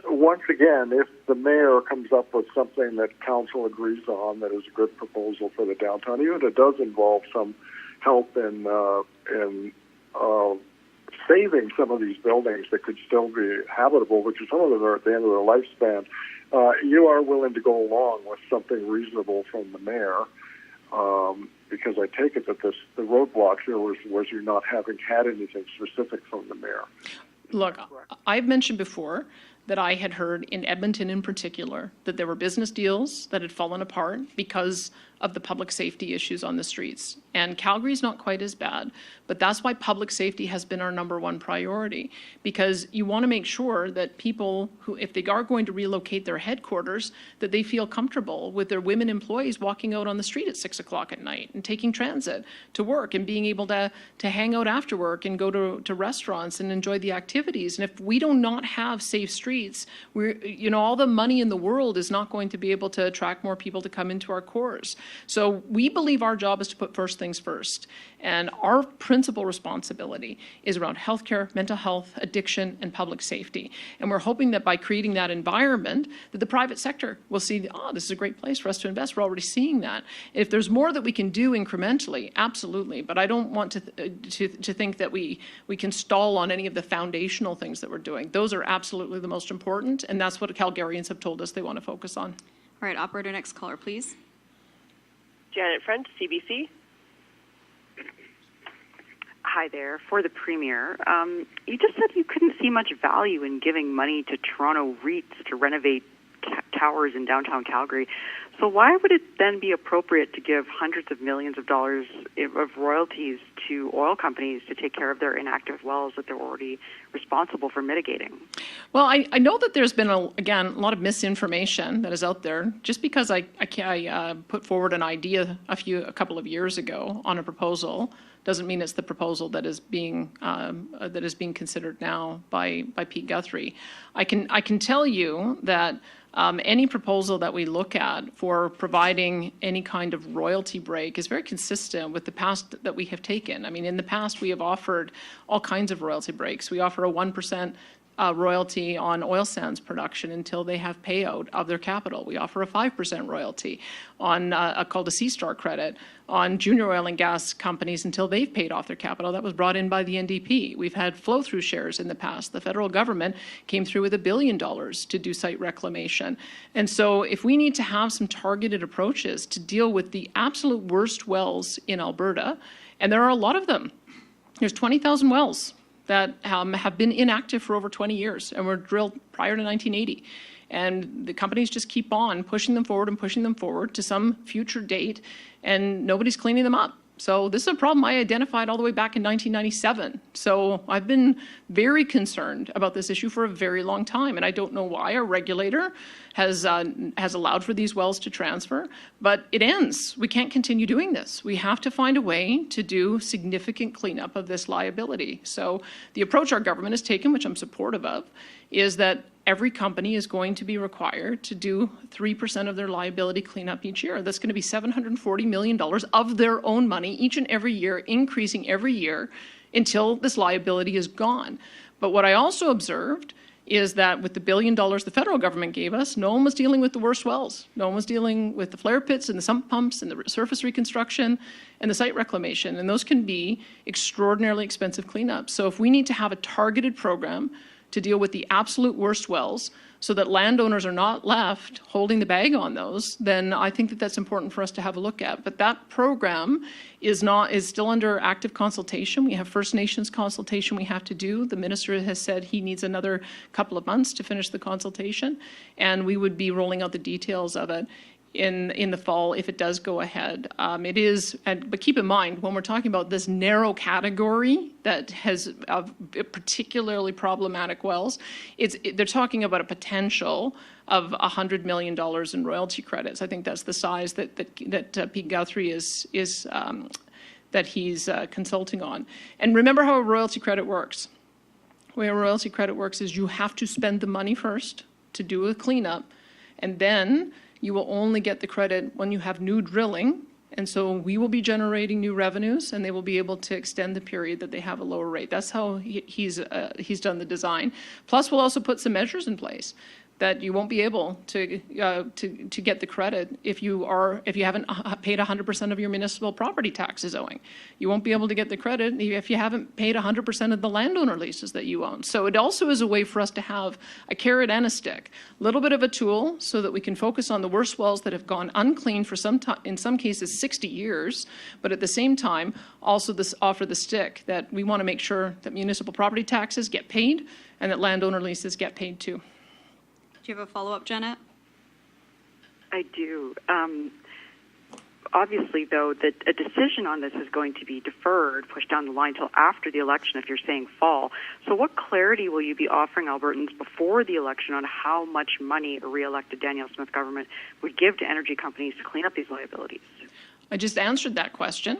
Once again, if the mayor comes up with something that council agrees on that is a good proposal for the downtown, even if it does involve some help in saving some of these buildings that could still be habitable, which is some of them are at the end of their lifespan, you are willing to go along with something reasonable from the mayor, because I take it that the roadblock here was you not having had anything specific from the mayor. Look, I've mentioned before that I had heard in Edmonton in particular that there were business deals that had fallen apart because of the public safety issues on the streets. And Calgary's not quite as bad, but that's why public safety has been our #1 priority, because you want to make sure that people who, if they are going to relocate their headquarters, that they feel comfortable with their women employees walking out on the street at 6 o'clock at night and taking transit to work and being able to hang out after work and go to restaurants and enjoy the activities. And if we do not have safe streets, all the money in the world is not going to be able to attract more people to come into our cores. So we believe our job is to put first things first. And our principal responsibility is around healthcare, mental health, addiction, and public safety. And we're hoping that by creating that environment, that the private sector will see, this is a great place for us to invest. We're already seeing that. If there's more that we can do incrementally, absolutely. But I don't want to think that we can stall on any of the foundational things that we're doing. Those are absolutely the most important, and that's what Calgarians have told us they want to focus on. All right, operator, next caller, please. Janet French, CBC. Hi there. For the Premier, you just said you couldn't see much value in giving money to Toronto REITs to renovate towers in downtown Calgary. So why would it then be appropriate to give hundreds of millions of dollars of royalties to oil companies to take care of their inactive wells that they're already responsible for mitigating? Well, I know that there's been, a lot of misinformation that is out there. Just because I put forward an idea a couple of years ago on a proposal doesn't mean it's the proposal that is being considered now by Pete Guthrie. I can tell you that any proposal that we look at for providing any kind of royalty break is very consistent with the past that we have taken. I mean, in the past, we have offered all kinds of royalty breaks. We offer a 1% royalty on oil sands production until they have payout of their capital. We offer a 5% royalty on called a C-Star credit on junior oil and gas companies until they've paid off their capital. That was brought in by the NDP. We've had flow-through shares in the past. The federal government came through with $1 billion to do site reclamation. And so if we need to have some targeted approaches to deal with the absolute worst wells in Alberta, and there are a lot of them, there's 20,000 wells that have been inactive for over 20 years and were drilled prior to 1980. And the companies just keep on pushing them forward to some future date, and nobody's cleaning them up. So this is a problem I identified all the way back in 1997. So I've been very concerned about this issue for a very long time, and I don't know why our regulator has allowed for these wells to transfer, but it ends. We can't continue doing this. We have to find a way to do significant cleanup of this liability. So the approach our government has taken, which I'm supportive of, is that every company is going to be required to do 3% of their liability cleanup each year. That's going to be $740 million of their own money each and every year, increasing every year until this liability is gone. But what I also observed is that with the $1 billion the federal government gave us, no one was dealing with the worst wells. No one was dealing with the flare pits and the sump pumps and the surface reconstruction and the site reclamation. And those can be extraordinarily expensive cleanups. So if we need to have a targeted program to deal with the absolute worst wells so that landowners are not left holding the bag on those, then I think that that's important for us to have a look at. But that program is still under active consultation. We have First Nations consultation we have to do. The minister has said he needs another couple of months to finish the consultation, and we would be rolling out the details of it in the fall if it does go ahead. But keep in mind, when we're talking about this narrow category that has particularly problematic wells, they're talking about a potential of $100 million in royalty credits. I think that's the size that Pete Guthrie is that he's consulting on. And remember how a royalty credit works. The way a royalty credit works is you have to spend the money first to do a cleanup, and then you will only get the credit when you have new drilling. And so we will be generating new revenues, and they will be able to extend the period that they have a lower rate. That's how he's done the design. Plus, we'll also put some measures in place that you won't be able to get the credit if you haven't paid 100% of your municipal property taxes owing. You won't be able to get the credit if you haven't paid 100% of the landowner leases that you own. So it also is a way for us to have a carrot and a stick, a little bit of a tool so that we can focus on the worst wells that have gone unclean for in some cases 60 years, but at the same time also offer the stick that we want to make sure that municipal property taxes get paid and that landowner leases get paid too. Do you have a follow-up, Janet? I do. Obviously, though, that a decision on this is going to be deferred, pushed down the line until after the election, if you're saying fall. So what clarity will you be offering Albertans before the election on how much money a re-elected Danielle Smith government would give to energy companies to clean up these liabilities? I just answered that question.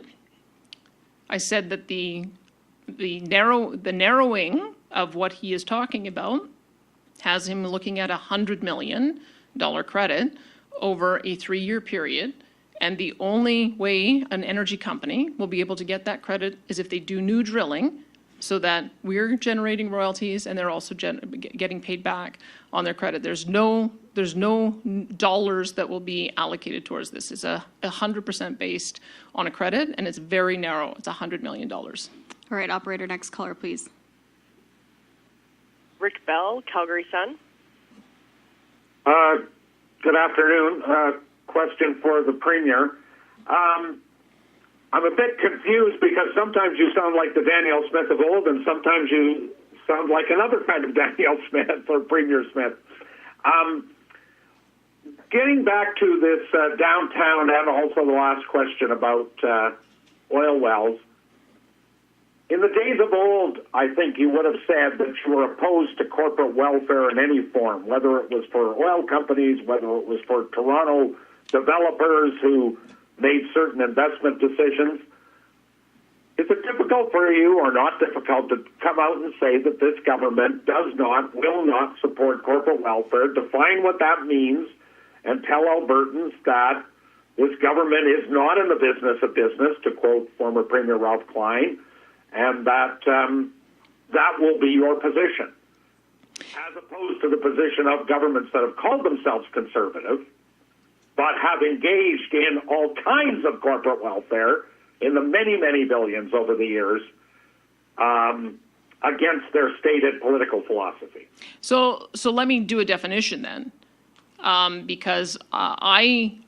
I said that the narrowing of what he is talking about has him looking at $100 million credit over a 3-year period. And the only way an energy company will be able to get that credit is if they do new drilling so that we're generating royalties and they're also getting paid back on their credit. There's no dollars that will be allocated towards this. It's 100% based on a credit, and it's very narrow. It's $100 million. All right, operator, next caller, please. Rick Bell, Calgary Sun. Good afternoon. Question for the Premier. I'm a bit confused because sometimes you sound like the Danielle Smith of old and sometimes you sound like another kind of Danielle Smith or Premier Smith. Getting back to this downtown and also the last question about oil wells, in the days of old, I think you would have said that you were opposed to corporate welfare in any form, whether it was for oil companies, whether it was for Toronto developers who made certain investment decisions. Is it difficult for you or not difficult to come out and say that this government will not support corporate welfare, define what that means, and tell Albertans that this government is not in the business of business, to quote former Premier Ralph Klein, and that that will be your position? as opposed to the position of governments that have called themselves conservative, but have engaged in all kinds of corporate welfare in the many, many billions over the years against their stated political philosophy. So let me do a definition then. Because allowing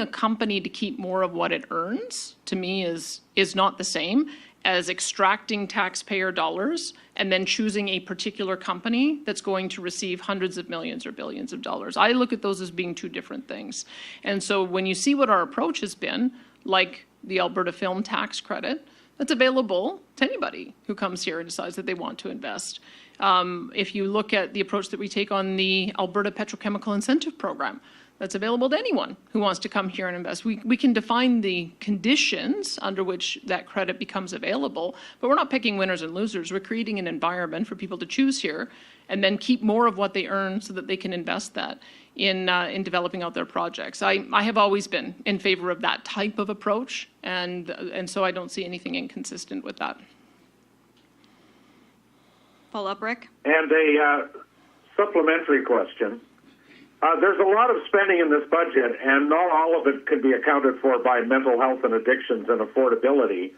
a company to keep more of what it earns, to me, is not the same as extracting taxpayer dollars and then choosing a particular company that's going to receive hundreds of millions or billions of dollars. I look at those as being two different things. And so when you see what our approach has been, like the Alberta Film Tax Credit, that's available to anybody who comes here and decides that they want to invest. If you look at the approach that we take on the Alberta Petrochemical Incentive Program, that's available to anyone who wants to come here and invest. We can define the conditions under which that credit becomes available, but we're not picking winners and losers. We're creating an environment for people to choose here and then keep more of what they earn so that they can invest that in developing out their projects. I have always been in favor of that type of approach, and so I don't see anything inconsistent with that. Follow up, Rick? And a supplementary question. There's a lot of spending in this budget, and not all of it could be accounted for by mental health and addictions and affordability.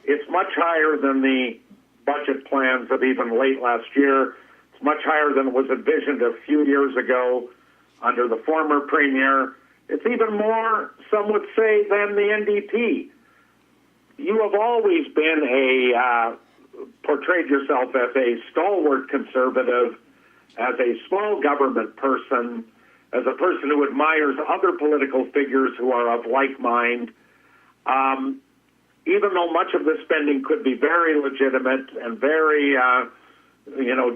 It's much higher than the budget plans of even late last year. It's much higher than it was envisioned a few years ago under the former premier. It's even more, some would say, than the NDP. You have always been portrayed yourself as a stalwart conservative, as a small government person, as a person who admires other political figures who are of like mind. Even though much of the spending could be very legitimate and very,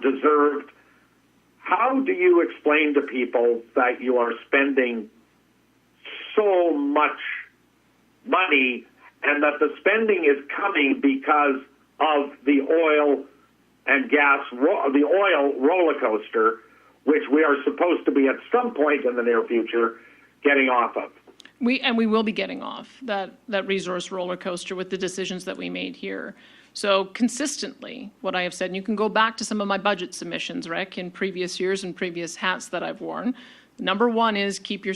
deserved, how do you explain to people that you are spending so much money and that the spending is coming because of the oil and gas, the oil roller coaster, which we are supposed to be at some point in the near future getting off of? We will be getting off that resource roller coaster with the decisions that we made here. So consistently, what I have said, and you can go back to some of my budget submissions, Rick, in previous years and previous hats that I've worn. Number one is keep your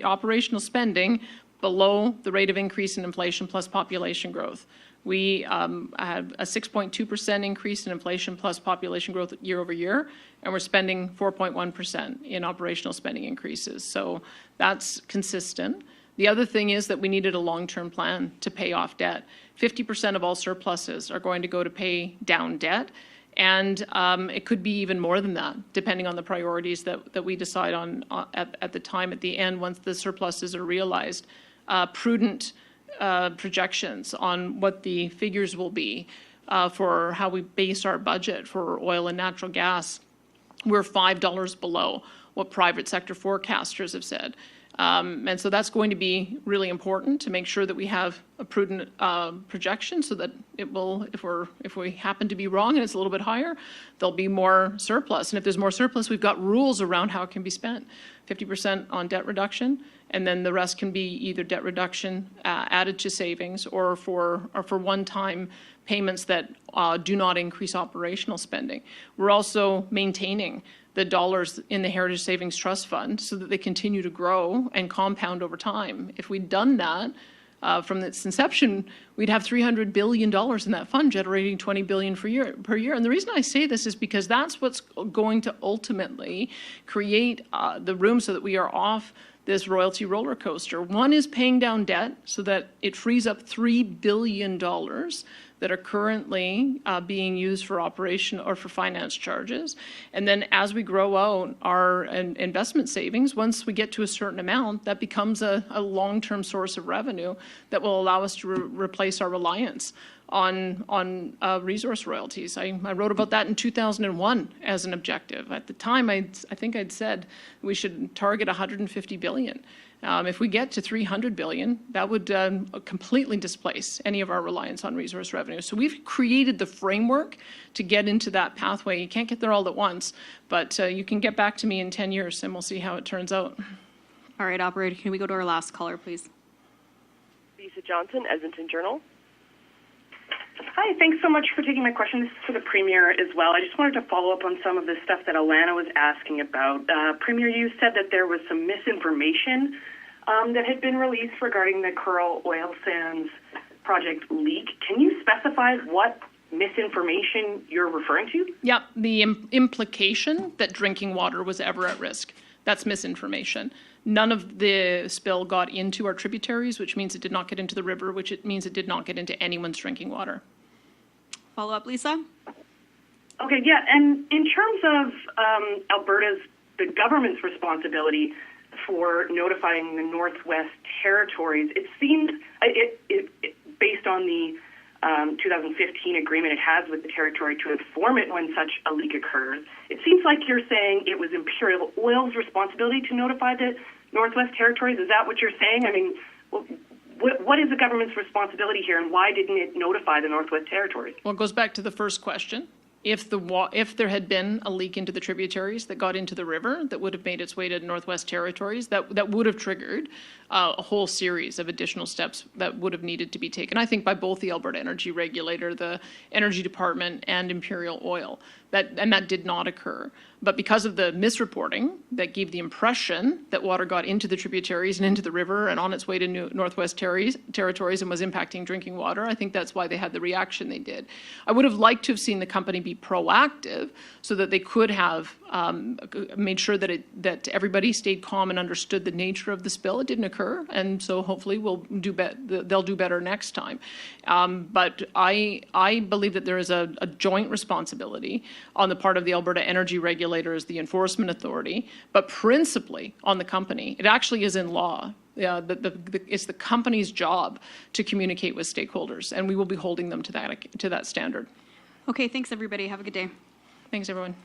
operational spending below the rate of increase in inflation plus population growth. We had a 6.2% increase in inflation plus population growth year over year, and we're spending 4.1% in operational spending increases. So that's consistent. The other thing is that we needed a long-term plan to pay off debt. 50% of all surpluses are going to go to pay down debt, and it could be even more than that, depending on the priorities that we decide on at the time, at the end, once the surpluses are realized. Prudent projections on what the figures will be for how we base our budget for oil and natural gas. We're $5 below what private sector forecasters have said. And so that's going to be really important to make sure that we have a prudent projection so that it will, if we happen to be wrong and it's a little bit higher, there'll be more surplus. And if there's more surplus, we've got rules around how it can be spent. 50% on debt reduction, and then the rest can be either debt reduction added to savings or for one-time payments that do not increase operational spending. We're also maintaining the dollars in the Heritage Savings Trust Fund so that they continue to grow and compound over time. If we'd done that from its inception, we'd have $300 billion in that fund, generating $20 billion per year. And the reason I say this is because that's what's going to ultimately create the room so that we are off this royalty roller coaster. One is paying down debt so that it frees up $3 billion that are currently being used for operation or for finance charges. And then as we grow out our investment savings, once we get to a certain amount, that becomes a long-term source of revenue that will allow us to replace our reliance on resource royalties. I wrote about that in 2001 as an objective. At the time, I think I'd said we should target $150 billion. If we get to $300 billion, that would completely displace any of our reliance on resource revenue. So we've created the framework to get into that pathway. You can't get there all at once, but you can get back to me in 10 years and we'll see how it turns out. All right, operator, can we go to our last caller, please? Lisa Johnson, Edmonton Journal. Hi, thanks so much for taking my question. This is for the Premier as well. I just wanted to follow up on some of the stuff that Alana was asking about. Premier, you said that there was some misinformation that had been released regarding the Curl Oil Sands project leak. Can you specify what misinformation you're referring to? Yep, the implication that drinking water was ever at risk. That's misinformation. None of the spill got into our tributaries, which means it did not get into the river, which it means it did not get into anyone's drinking water. Follow up, Lisa? Okay, yeah, and in terms of Alberta's, the government's responsibility for notifying the Northwest Territories, it seems, based on the 2015 agreement it has with the territory to inform it when such a leak occurs, it seems like you're saying it was Imperial Oil's responsibility to notify the Northwest Territories. Is that what you're saying? I mean, what is the government's responsibility here, and why didn't it notify the Northwest Territories? Well, it goes back to the first question. If there had been a leak into the tributaries that got into the river that would have made its way to Northwest Territories, that would have triggered a whole series of additional steps that would have needed to be taken, I think, by both the Alberta Energy Regulator, the Energy Department, and Imperial Oil. And that did not occur. But because of the misreporting that gave the impression that water got into the tributaries and into the river and on its way to Northwest Territories and was impacting drinking water, I think that's why they had the reaction they did. I would have liked to have seen the company be proactive so that they could have made sure that everybody stayed calm and understood the nature of the spill. It didn't occur, and so hopefully they'll do better next time. But I believe that there is a joint responsibility on the part of the Alberta Energy Regulator as the enforcement authority, but principally on the company. It actually is in law. It's the company's job to communicate with stakeholders, and we will be holding them to that standard. Okay, thanks everybody. Have a good day. Thanks, everyone.